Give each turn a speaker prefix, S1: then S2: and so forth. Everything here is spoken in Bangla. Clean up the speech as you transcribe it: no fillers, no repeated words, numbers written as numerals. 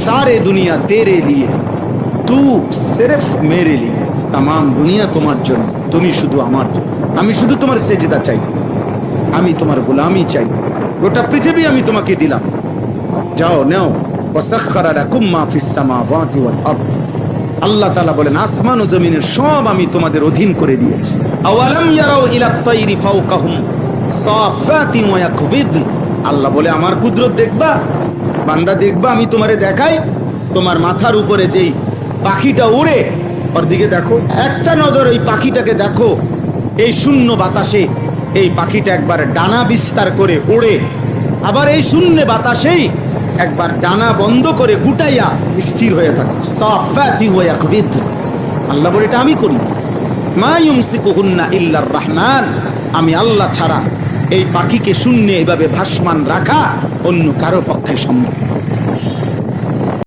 S1: सारे दुनिया तेरे लिए, तू सिर्फ मेरे लिए। तमाम दुनिया तुम्हार जন্য, তুমি শুধু আমার জন্য। আমি শুধু তোমার সেজদা চাই, আমি তোমার গোলামি চাই। গোটা পৃথিবী আমি তোমাকে দিলাম, যাও নাও। ওয়াসাখখারা লাকুম মা ফিস সামাওয়াতি ওয়াল আরদ। আল্লাহ তাআলা বলেন আসমান ও জমিনের সব আমি তোমাদের অধীন করে দিয়েছি। আওয়ালাম ইয়ারাউ ইলা তাইরি ফাওকাহুম সাফাতি ওয়া ইয়াকবিদ। আল্লাহ বলে আমার কুদরত দেখবা বান্দা, দেখবা আমি তোমারে দেখাই। তোমার মাথার উপরে যেই পাখিটা উড়ে, ওর দিকে দেখো, একটা নজর ওই পাখিটাকে দেখো। এই শূন্য বাতাসে এই পাখিটা একবার ডানা বিস্তার করে ওড়ে, আবার এই শূন্য বাতাসেই একবার ডানা বন্ধ করে গুটাইয়া স্থির হয়ে থাকে। সাফাতি ওয়া ইয়াকবিদ। আল্লাহ বলে এটা আমি করি। মা ইউমসিকুহুন্না ইল্লার রহমান। আমি আল্লাহ ছাড়া এই পাখিকে শূন্যে এভাবে ভাসমান রাখা অন্য কারো পক্ষে সম্ভব।